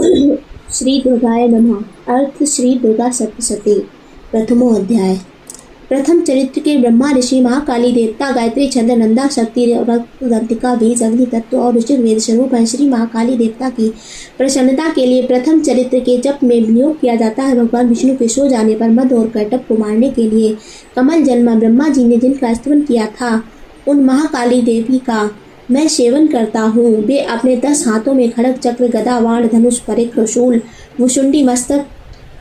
श्री दुर्गाय नमः। अर्थ श्री दुर्गा सप्तशती। प्रथमो अध्याय। प्रथम चरित्र के ब्रह्मा ऋषि, महाकाली देवता, गायत्री, छंद, नंदा, शक्ति, रक्तदंतिका, बीज, अग्नि तत्व और ऋषि वेद स्वरूप है। श्री महाकाली देवता की प्रसन्नता के लिए प्रथम चरित्र के जप में विनियोग किया जाता है। भगवान विष्णु के सो जाने पर मद और कैटभ को मारने के लिए कमल जन्मा ब्रह्मा जी ने जिनका स्तवन किया था, उन महाकाली देवी का मैं सेवन करता हूँ। वे अपने 10 हाथों में खड़ग, चक्र, गदा, बाण, धनुष, परिघ, शूल, मुशुंडी, मस्तक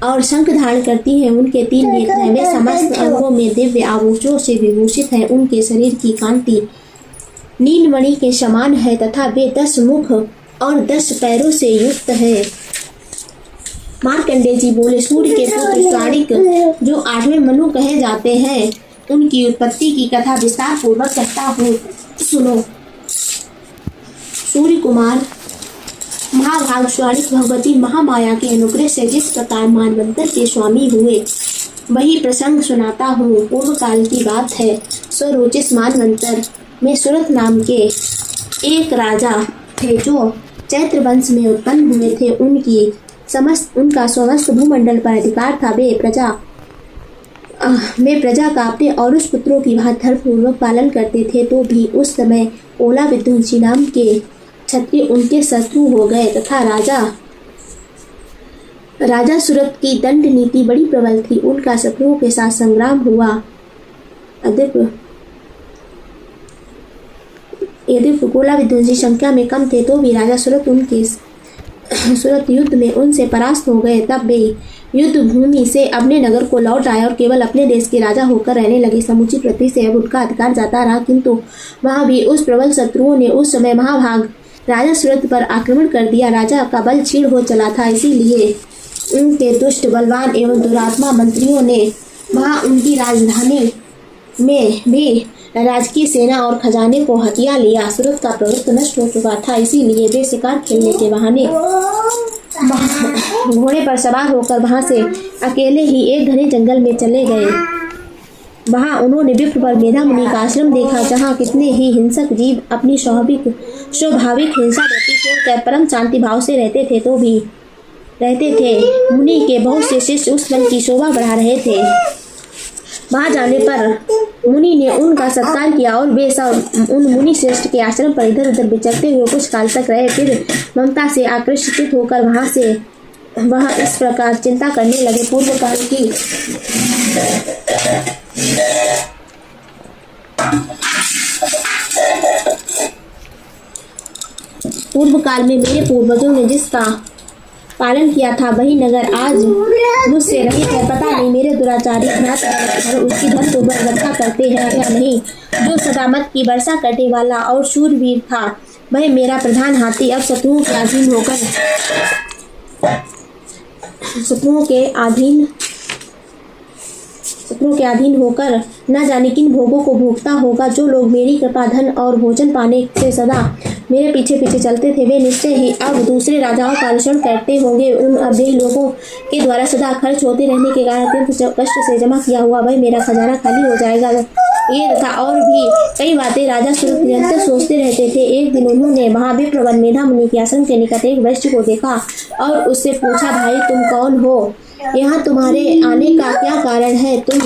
और शंख धारण करती हैं। उनके 3 नेत्र हैं। वे समस्त अंगों में दिव्य आभूषणों से विभूषित हैं। उनके शरीर की कांति नीलमणि के समान है तथा वे 10 मुख और 10 पैरों से युक्त है। मार्कंडेय जी बोले, सूर्य के पुत्र शाणिक, जो 8वें मनु कहे जाते हैं, उनकी उत्पत्ति की कथा विस्तार पूर्वक कहता हूँ, सुनो। सूर्य कुमार महाभाग शाणिक भगवती महामाया के अनुग्रह से जिस प्रकार मानवंतर के स्वामी हुए, वही प्रसंग सुनाता हूँ। पूर्व काल की बात है। स्वरोचिस मानवंतर में सुरथ नाम के एक राजा थे, जो चैत्र वंश में उत्पन्न हुए थे। उनका समस्त भूमंडल पर अधिकार था। वे प्रजा का अपने और उस पुत्रों की भांति धर्मपूर्वक पालन करते थे। तो भी उस समय ओला विध्वंसी नाम के क्षत्रिय उनके शत्रु हो गए तथा राजा सुरथ की दंड नीति बड़ी प्रबल थी। उनका शत्रुओं के साथ संग्राम हुआ। यदि गोला विध्वंसी संख्या में कम थे तो भी राजा सुरथ युद्ध में उनसे परास्त हो गए। तब वे युद्ध भूमि से अपने नगर को लौट आए और केवल अपने देश के राजा होकर रहने लगे। समूची पृथ्वी से अब उनका अधिकार जाता रहा, किंतु वहाँ भी उस प्रबल शत्रुओं ने उस समय महाभाग राजा सुरथ पर आक्रमण कर दिया। राजा का बल क्षीण हो चला था, इसीलिए उनके दुष्ट, बलवान एवं दुरात्मा मंत्रियों ने वहाँ उनकी राजधानी में भी राजकीय सेना और खजाने को हथिया लिया। सुरथ का प्रभुत्व नष्ट हो चुका था, इसीलिए वे शिकार खेलने के बहाने घोड़े पर सवार होकर वहाँ से अकेले ही एक घने जंगल में चले गए। वहाँ उन्होंने विप्र पर मेधा मुनि का आश्रम देखा, जहाँ कितने ही हिंसक जीव अपनी स्वाभाविक हिंसा वृत्ति छोड़कर परम शांति भाव से रहते थे। मुनि के बहुत से शिष्य उस वन की शोभा बढ़ा रहे थे। वहाँ जाने पर मुनि ने उनका सत्कार किया और वे सब उन मुनि श्रेष्ठ के आश्रम पर इधर उधर विचरते हुए कुछ काल तक रहे। फिर ममता से आकर्षित होकर वह इस प्रकार चिंता करने लगे। पूर्व काल में मेरे पूर्वजों ने जिसका पालन किया था, वही नगर आज मुझसे रहित है। पता नहीं मेरे दुराचारी भ्राता उसकी धर्मपूर्वक रक्षा करते हैं या नहीं। जो सदा मत की वर्षा करने वाला और शूरवीर था, वह मेरा प्रधान हाथी अब शत्रुओं के अधीन होकर न जाने किन भोगों को भोगता होगा। जो लोग मेरी कृपा, धन और भोजन पाने से सदा मेरे पीछे पीछे चलते थे, वे निश्चय ही अब दूसरे राजाओं का अनुसरण करते होंगे। उन अभ्ययी लोगों के द्वारा सदा खर्च होते रहने के कारण अत्यंत कष्ट से जमा किया हुआ वह मेरा खजाना खाली हो जाएगा। ये तथा और भी कई बातें राजा सुरथ निरंतर सोचते रहते थे। एक दिन उन्होंने महाविप्र वन मेधा मुनि के आश्रम के निकट एक वैश्य को देखा और उससे पूछा, भाई तुम कौन हो? यहाँ तुम्हारे आने का क्या कारण है? तुम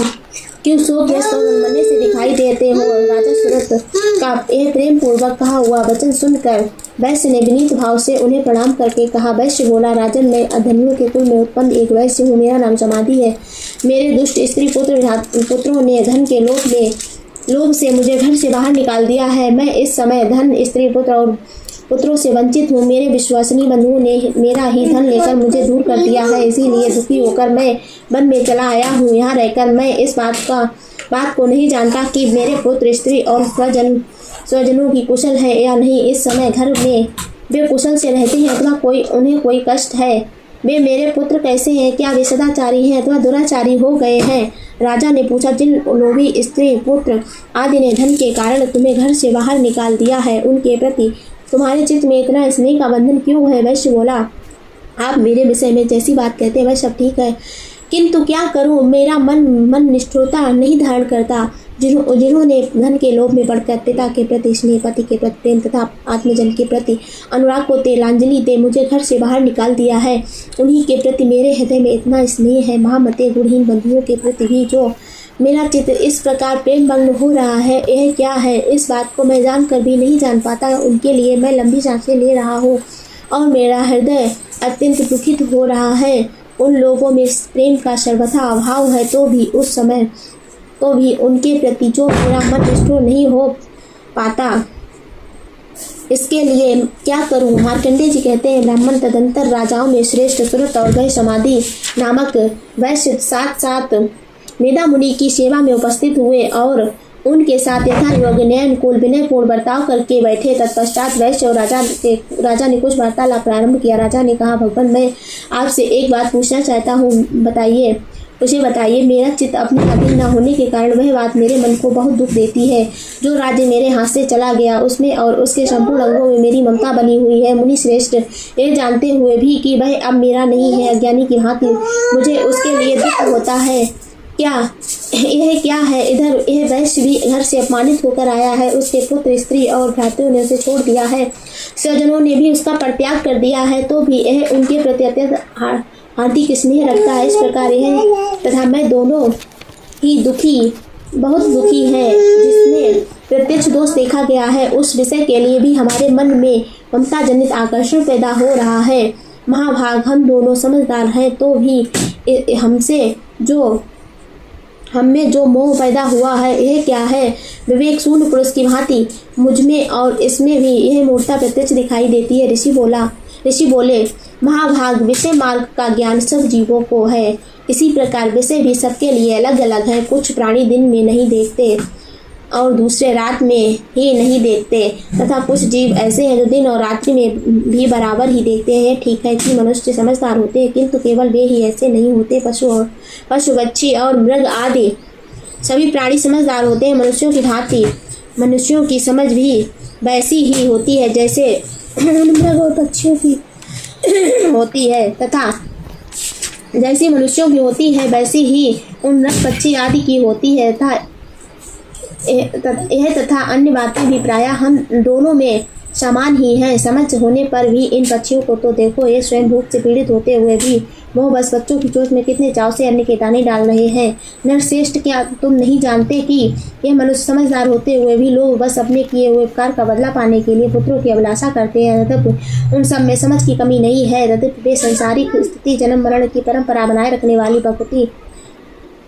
क्यों शोकग्रस्त और मनमने से दिखाई देते हो? राजा सुरथ का यह प्रेम पूर्वक कहा हुआ वचन सुनकर वैश्य ने विनीत भाव से उन्हें प्रणाम करके कहा। वैश्य बोला, राजन, मैं अधर्मियों के कुल में उत्पन्न एक वैश्य हूँ। मेरा नाम समाधि है। मेरे दुष्ट स्त्री पुत्रों ने धन के लोभ से मुझे घर से बाहर निकाल दिया है। मैं इस समय धन, स्त्री, पुत्र और पुत्रों से वंचित हूँ। मेरे विश्वसनीय बंधुओं ने मेरा ही धन लेकर मुझे दूर कर दिया है, इसीलिए दुखी होकर मैं वन में चला आया हूँ। यहाँ रहकर मैं इस बात को नहीं जानता कि मेरे पुत्र, स्त्री और स्वजनों की कुशल है या नहीं। इस समय घर में वे कुशल से रहते हैं अथवा उन्हें कोई कष्ट है। वे मेरे पुत्र कैसे हैं? क्या वे सदाचारी हैं अथवा दुराचारी हो गए हैं? राजा ने पूछा, जिन लोभी स्त्री, पुत्र आदि ने धन के कारण तुम्हें घर से बाहर निकाल दिया है, उनके प्रति तुम्हारे चित्त में इतना स्नेह का बंधन क्यों है? वैश्य बोला, आप मेरे विषय में जैसी बात कहते हैं वह सब ठीक है, किंतु क्या करूं? मेरा मन निष्ठुरता नहीं धारण करता। जिन्होंने धन के लोभ में पड़कर पिता के प्रति स्नेह, पति के प्रति प्रेम तथा आत्मजन के प्रति अनुराग को तिलांजलि दे मुझे घर से बाहर निकाल दिया है, उन्हीं के प्रति मेरे हृदय में इतना स्नेह है। महामते गुणहीन बंधुओं के प्रति भी जो मेरा चित्त इस प्रकार प्रेम मग्न हो रहा है, यह क्या है? इस बात को मैं जानकर भी नहीं जान पाता। उनके लिए मैं लंबी सांसें ले रहा हूँ और मेरा हृदय अत्यंत दुखित हो रहा है। उन लोगों में प्रेम का सर्वथा अभाव है, तो भी उनके प्रति जो मेरा मन निष्ठुर नहीं हो पाता, इसके लिए क्या करूं? मार्कंडेय जी कहते हैं, ब्राह्मण तदंतर राजाओं में श्रेष्ठ सुरत और गय समाधि नामक वैश्य साथ मेधा मुनि की सेवा में उपस्थित हुए और उनके साथ यथा योग्य न्यायानुकूल विनयपूर्ण बर्ताव करके बैठे। तत्पश्चात वैश्य और राजा ने कुछ वार्तालाप प्रारंभ किया। राजा ने कहा, भगवान, मैं आपसे एक बात पूछना चाहता हूँ, मुझे बताइए। मेरा चित्त अपने अधीन न होने के कारण वह बात मेरे मन को बहुत दुख देती है। जो राज्य मेरे हाथ से चला गया, उसमें और उसके संपूर्ण अंगों में मेरी ममता बनी हुई है। मुनि श्रेष्ठ, यह जानते हुए भी कि वह अब मेरा नहीं है, अज्ञानी की भांति मुझे उसके लिए दुख होता है। यह क्या है? इधर यह वैश्य भी घर से अपमानित होकर आया है, उसके पुत्र, स्त्री और भ्रातृओं ने उसे छोड़ दिया है, स्वजनों ने भी उसका परित्याग कर दिया है, तो भी यह उनके प्रति अत्यंत हार्दिक स्नेह रखता है। इस प्रकार यह तथा मैं दोनों ही बहुत दुखी हैं। जिसमें प्रत्यक्ष दोष देखा गया है, उस विषय के लिए भी हमारे मन में ममता जनित आकर्षण पैदा हो रहा है। महाभाग, हम दोनों समझदार हैं, तो भी हम में जो मोह पैदा हुआ है, यह क्या है? विवेक शून्य पुरुष की भांति मुझमें और इसमें भी यह मूर्ता प्रत्यक्ष दिखाई देती है। ऋषि बोले, महाभाग, विषय मार्ग का ज्ञान सब जीवों को है, इसी प्रकार विषय भी सबके लिए अलग अलग है। कुछ प्राणी दिन में नहीं देखते और दूसरे रात में ही नहीं देखते, तथा कुछ जीव ऐसे हैं जो दिन और रात्रि में भी बराबर ही देखते हैं। ठीक है कि मनुष्य समझदार होते हैं, किंतु केवल वे ही ऐसे नहीं होते। पशु पक्षी और मृग आदि सभी प्राणी समझदार होते हैं। मनुष्यों की भांति मनुष्यों की समझ भी वैसी ही होती है जैसे मृग और पक्षियों की होती है, तथा जैसी मनुष्यों की होती है वैसी ही उन मृग पक्षी आदि की होती है। तथा अन्य बातें भी प्रायः हम दोनों में समान ही हैं। समझ होने पर भी इन पक्षियों को तो देखो, ये स्वयं भूख से पीड़ित होते हुए भी मोहबस बच्चों की चोट में कितने चाव से अन्न के दाने डाल रहे हैं। नरश्रेष्ठ, क्या तुम नहीं जानते कि ये मनुष्य समझदार होते हुए भी लोग बस अपने किए हुए उपकार का बदला पाने के लिए पुत्रों की अभिलाषा करते हैं? तदपि उन सब में समझ की कमी नहीं है। तदपि वे संसारिक स्थिति जन्म मरण की परंपरा बनाए रखने वाली प्रकृति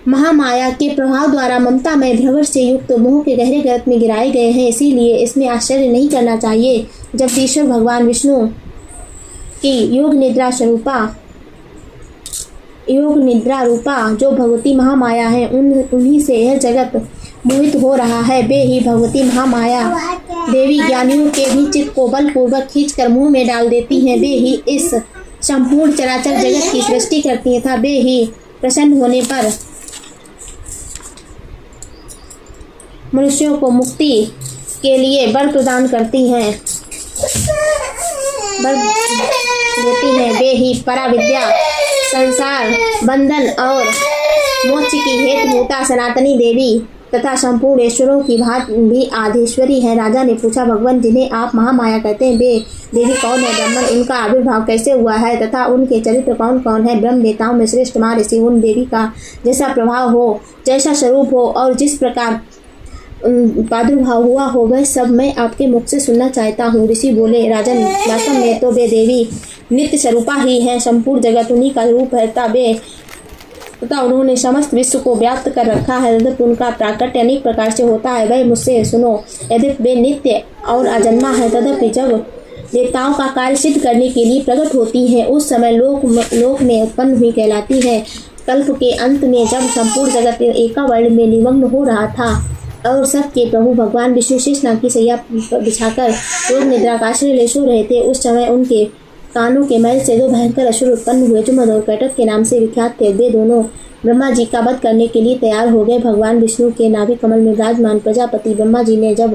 महामाया के प्रभाव द्वारा ममता में भ्रमर से युक्त मोह के गहरे गर्त में गिराए गए हैं। इसीलिए इसमें आश्चर्य नहीं करना चाहिए जब ईश्वर भगवान विष्णु की योग निद्रा रूपा जो भगवती महामाया है, उन्हीं से यह जगत मोहित हो रहा है। वे ही भगवती महामाया देवी ज्ञानियों के भी चित्त को बलपूर्वक खींचकर मुंह में डाल देती हैं। वे ही इस संपूर्ण चराचर जगत की सृष्टि करती हैं तथा वे ही प्रसन्न होने पर मनुष्यों को मुक्ति के लिए वर प्रदान करती हैं, वर देती हैं। वे ही पराविद्या, संसार बंधन और मोक्ष की हेतुभूता सनातनी देवी तथा संपूर्ण ईश्वरों की भात भी आधीश्वरी है। राजा ने पूछा, भगवान, जिन्हें आप महामाया कहते हैं, वे देवी कौन है? ब्राह्मण, उनका आविर्भाव कैसे हुआ है तथा उनके चरित्र कौन कौन है? ब्रह्म देवताओं में श्रेष्ठ महर्षि उन देवी का जैसा प्रभाव हो, जैसा स्वरूप हो और जिस प्रकार प्रादुर्भाव हुआ हो, वह सब मैं आपके मुख से सुनना चाहता हूँ। ऋषि बोले, राजन, वास्तव में तो वे देवी नित्य स्वरूपा ही है, संपूर्ण जगत उन्हीं का रूप है तथा उन्होंने समस्त विश्व को व्याप्त कर रखा है। यद्यपि उनका प्राकट्य अनेक प्रकार से होता है, वह मुझसे सुनो। यद्यपि वे नित्य और अजन्मा है, तदपि जब देवताओं का कार्य सिद्ध करने के लिए प्रकट होती है, उस समय लोक में उत्पन्न हुई कहलाती है। कल्प के अंत में जब संपूर्ण जगत एकावर्ण में निमग्न हो रहा था और सबके प्रभु भगवान विष्णु शेषनाग की सैया बिछाकर योग निद्रा का आश्रय ले सो रहे थे, उस समय उनके कानों के मैल से दो भयंकर असुर उत्पन्न हुए जो मदोर कैटक के नाम से विख्यात थे। वे दोनों ब्रह्मा जी का वध करने के लिए तैयार हो गए। भगवान विष्णु के नाभि कमल में विराजमान प्रजापति ब्रह्मा जी ने जब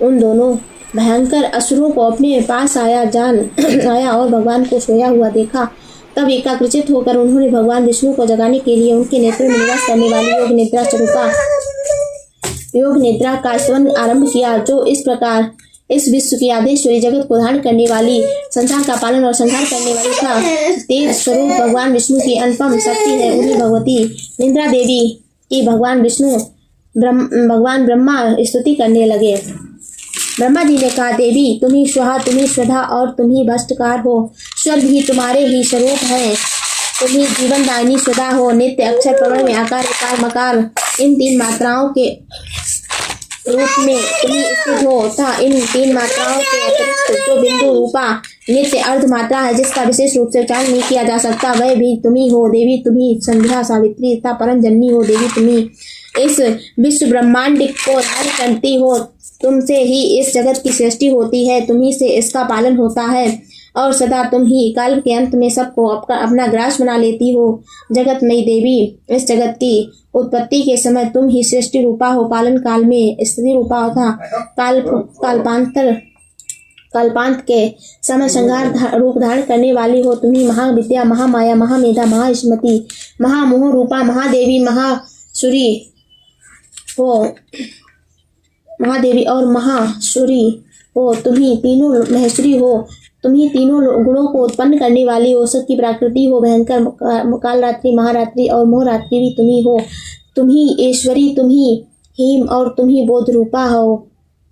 उन दोनों भयंकर असुरों को अपने पास आया और भगवान को सोया हुआ देखा, तब एकाग्रचित होकर उन्होंने भगवान विष्णु को जगाने के लिए उनके नेत्रों में निवास करने वाली योग निद्रा स्वरूपा योग निद्रा का स्तवन आरंभ किया, जो इस प्रकार इस विश्व की आदेश्वरी, जगत को धारण करने वाली, संसार का पालन और संहार करने वाली था। तेज स्वरूप भगवान विष्णु की अनुपम शक्ति है। उन्हीं भगवती निद्रा देवी की भगवान ब्रह्मा स्तुति करने लगे। ब्रह्मा जी ने कहा, देवी तुम ही स्वाहा, तुम ही स्वधा और तुम ही भस्टकार हो। स्वर्ग भी तुम्हारे ही स्वरूप है। तुम ही जीवन दायिनी स्वधा हो। नित्य अक्षर प्रवण में आकार विकार मकार इन तीन मात्राओं के रूप में तुम ही स्थित हो तथा इन तीन मात्राओं के अतिरिक्त जो बिंदु रूपा नित्य अर्ध मात्रा है, जिसका विशेष रूप से उच्चारण नहीं किया जा सकता, वह भी तुम ही हो। देवी तुम ही संध्या सावित्री तथा परम जननी हो। देवी तुम ही इस विश्व ब्रह्मांड को धारण करती हो। तुमसे ही इस जगत की सृष्टि होती है, तुम ही से इसका पालन होता है और सदा तुम ही काल के अंत में सबको अपना ग्रास बना लेती हो। जगत में देवी, इस जगत की उत्पत्ति के समय तुम ही सृष्टि रूपा हो। पालन काल में स्थिति रूपा था। कल्पांत के समय संहार रूप धारण करने वाली हो। तुम ही महाविद्या, महामाया, महामेधा, महास्मृति, महामोह रूपा महादेवी, महासुरी हो। महादेवी और महासुरी हो। तुम ही तीनों महेश्वरी हो। तुम ही तीनों गुणों को उत्पन्न करने वाली हो। सबकी प्रकृति हो। भयंकर कालरात्रि, महारात्रि और मोहरात्रि भी तुम ही हो। तुम ही ईश्वरी, तुम ही हिम और तुम ही बोध रूपा हो।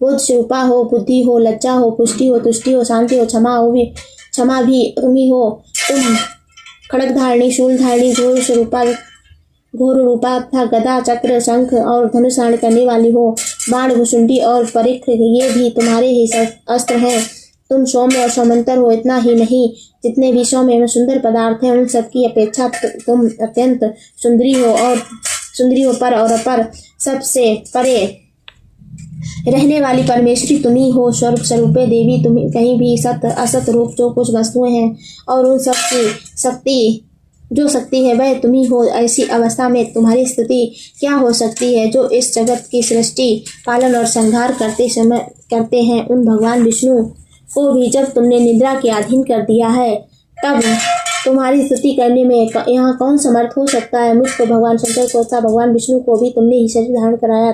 बोध स्वरूपा हो। बुद्धि हो, लज्जा हो, पुष्टि हो, तुष्टि हो, शांति हो, क्षमा भी तुम ही हो। तुम खड़ग धारणी, शूल धारणी, घोर रूपा तथा गदा, चक्र, शंख और धनुष धारण करने वाली हो। बाण, भुसुंडी और परिख ये भी तुम्हारे ही अस्त्र हैं। तुम सौम्य और सौमंतर हो। इतना ही नहीं, जितने भी सौम्य एवं सुंदर पदार्थ हैं उन सबकी अपेक्षा तुम अत्यंत सुंदरी हो। पर और अपर सबसे परे रहने वाली परमेश्वरी तुम ही हो। स्वरूप स्वरूपे देवी तुम कहीं भी सत असत रूप जो कुछ वस्तुएं हैं और उन सब की शक्ति है वह तुम ही हो। ऐसी अवस्था में तुम्हारी स्थिति क्या हो सकती है? जो इस जगत की सृष्टि, पालन और संहार करते हैं, उन भगवान विष्णु को भी जब तुमने निद्रा के अधीन कर दिया है, तब तुम्हारी स्तुति करने में यहाँ कौन समर्थ हो सकता है? मुझको भगवान शंकर को तथा भगवान विष्णु को भी तुमने ही शरीर धारण कराया।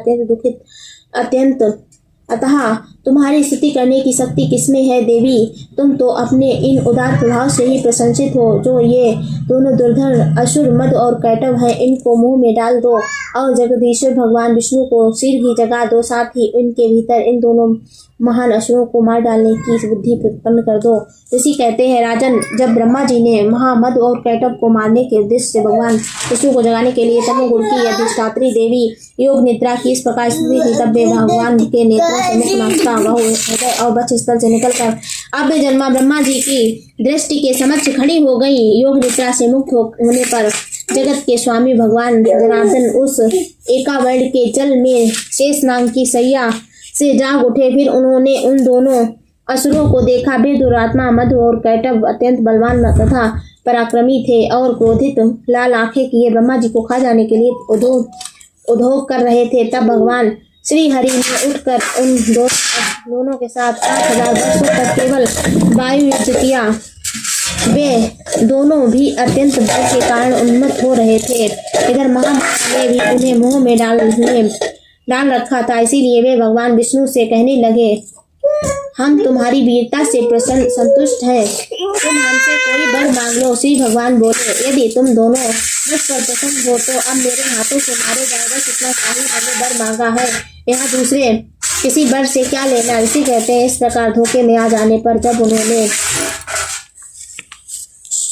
अतः तुम्हारी स्तुति करने की शक्ति किसमें है? देवी तुम तो अपने इन उदार प्रभाव से ही प्रशंसित हो। जो ये दोनों दुर्धर असुर मद और कैटव हैं, इनको मुंह में डाल दो और जगदीश्वर भगवान विष्णु को सिर ही जगा दो। साथ ही उनके भीतर इन दोनों महान असुरों को मार डालने की बुद्धि उत्पन्न कर दो। ऋषि कहते हैं, राजन, जब ब्रह्मा जी ने महामद और कैटव को मारने के उद्देश्य से भगवान विष्णु को जगाने के लिए तमोगुण की अधिष्ठात्री देवी योग निद्रा की इस प्रकार स्थिति थी, तब वे भगवान के नेत्रों से मुख नासिका हृदय और वक्ष स्थल से निकलकर अब जन्मा ब्रह्मा जी की दृष्टि के समक्ष खड़ी हो गई। योग निद्रा से मुक्त होने पर जगत के स्वामी भगवान जनार्दन उस एकावर्ण के जल में शेष नाग की सैया से जाग उठे। फिर उन्होंने उन दोनों असुरों को देखा। वे दुरात्मा मद और कैटव अत्यंत बलवान तथा पराक्रमी थे और क्रोधित लाल आंखें किए ब्रह्मा जी को खा जाने के लिए उद्योग कर रहे थे। तब भगवान श्री हरि ने उठकर उन दोनों के साथ 8000 वर्षों तक केवल वायु युद्ध किया। वे दोनों भी अत्यंत बल के कारण उन्मत्त हो रहे थे। इधर महामाया ने भी उन्हें मुंह में डाल रखा था। इसीलिए वे भगवान विष्णु से कहने लगे, हम तुम्हारी वीरता से संतुष्ट हैं, तुम हमसे कोई वर मांग लो। श्री भगवान बोले, यदि तुम दोनों मुझ पर प्रसन्न हो तो अब मेरे हाथों से मारे जाए, बस इतना ही मैंने वर मांगा है, यहाँ दूसरे किसी वर से क्या लेना। ऋषि कहते हैं, इस प्रकार धोखे में आ जाने पर जब उन्होंने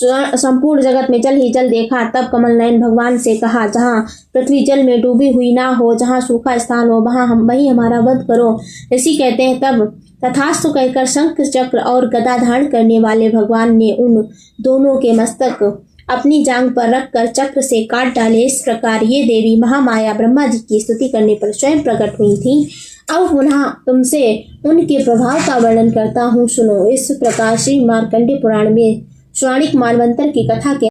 संपूर्ण जगत में जल ही जल देखा, तब कमल नयन भगवान से कहा, जहाँ पृथ्वी जल में डूबी हुई ना हो, जहाँ सूखा स्थान हो, वहीं हमारा वध करो। ऋषि कहते हैं, तब तथास्तु कहकर शंख चक्र और गदा धारण करने वाले भगवान ने उन दोनों के मस्तक अपनी जांघ पर रखकर चक्र से काट डाले। इस प्रकार ये देवी महामाया ब्रह्मा जी की स्तुति करने पर स्वयं प्रकट हुई थी। अब पुनः तुमसे उनके प्रभाव का वर्णन करता हूँ, सुनो। इस प्रकार श्री मार्कंडेय पुराण में स्वणिक मानवंतर की कथा के